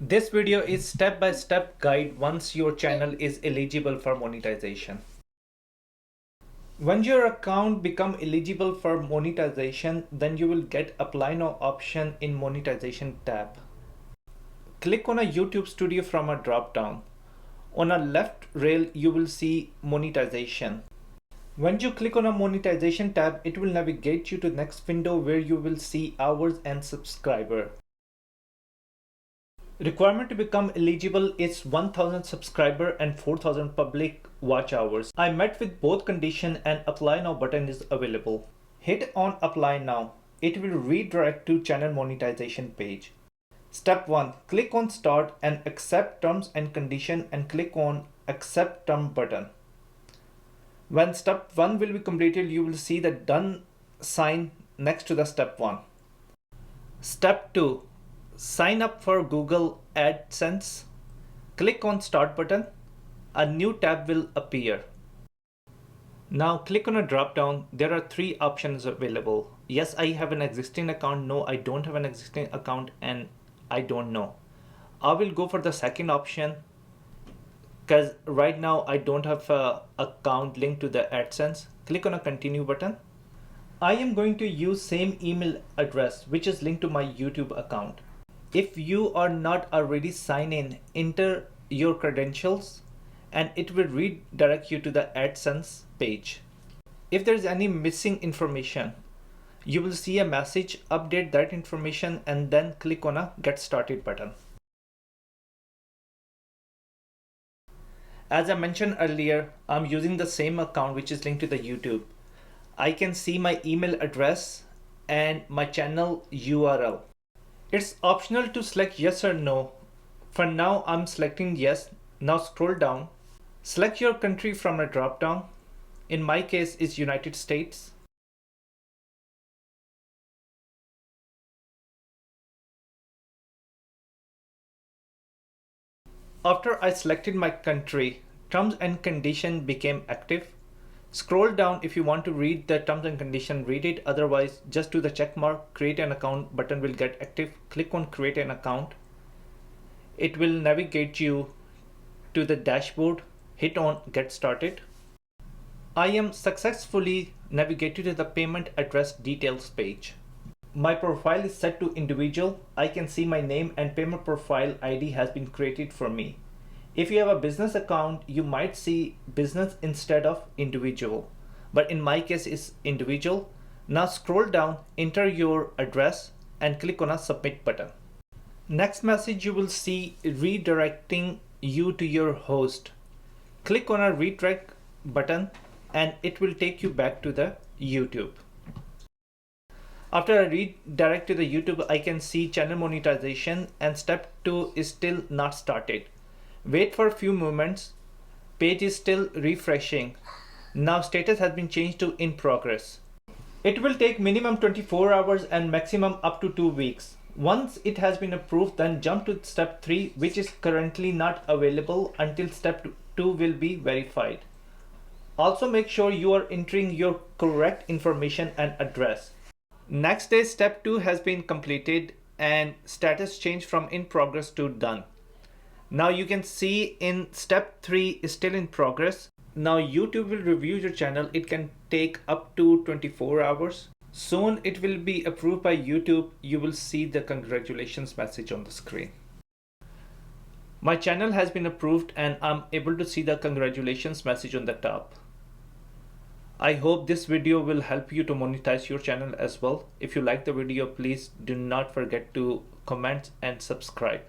This video is step-by-step guide once your channel is eligible for monetization. When your account become eligible for monetization, then you will get apply now option in monetization tab. Click on a YouTube studio from a drop down. On a left rail, you will see monetization. When you click on a monetization tab, it will navigate you to the next window where you will see hours and subscriber. Requirement to become eligible is 1000 subscriber and 4000 public watch hours. I met with both condition and apply now button is available. Hit on apply now. It will redirect to channel monetization page. Step 1. Click on start and accept terms and condition and click on accept term button. When step 1 will be completed, you will see the done sign next to the step 1. Step 2. Sign up for Google AdSense. Click on start button. A new tab will appear. Now click on a drop down. There are 3 options available. Yes, I have an existing account. No, I don't have an existing account, and I don't know. I will go for the second option because right now I don't have an account linked to the AdSense. Click on a continue button. I am going to use same email address which is linked to my YouTube account. If you are not already signed in, enter your credentials and it will redirect you to the AdSense page. If there is any missing information, you will see a message, update that information, and then click on a get started button. As I mentioned earlier, I'm using the same account which is linked to the YouTube. I can see my email address and my channel URL. It's optional to select yes or no. For now, I'm selecting yes. Now scroll down. Select your country from a drop down. In my case, it's United States. After I selected my country, terms and condition became active. Scroll down if you want to read the terms and condition, read it. Otherwise, just do the check mark, create an account button will get active. Click on create an account. It will navigate you to the dashboard. Hit on get started. I am successfully navigated to the payment address details page. My profile is set to individual. I can see my name and payment profile ID has been created for me. If you have a business account, you might see business instead of individual, but in my case it's individual. Now scroll down, enter your address and click on a submit button. Next message you will see redirecting you to your host. Click on a redirect button and it will take you back to the YouTube. After I redirect to the YouTube, I can see channel monetization and step 2 is still not started. Wait for a few moments. Page is still refreshing. Now status has been changed to in progress. It will take minimum 24 hours and maximum up to 2 weeks. Once it has been approved, then jump to step 3, which is currently not available until step 2 will be verified. Also make sure you are entering your correct information and address. Next day, step 2 has been completed and status changed from in progress to done. Now you can see in step 3 is still in progress. Now YouTube will review your channel. It can take up to 24 hours. Soon it will be approved by YouTube. You will see the congratulations message on the screen. My channel has been approved and I'm able to see the congratulations message on the top. I hope this video will help you to monetize your channel as well. If you like the video, please do not forget to comment and subscribe.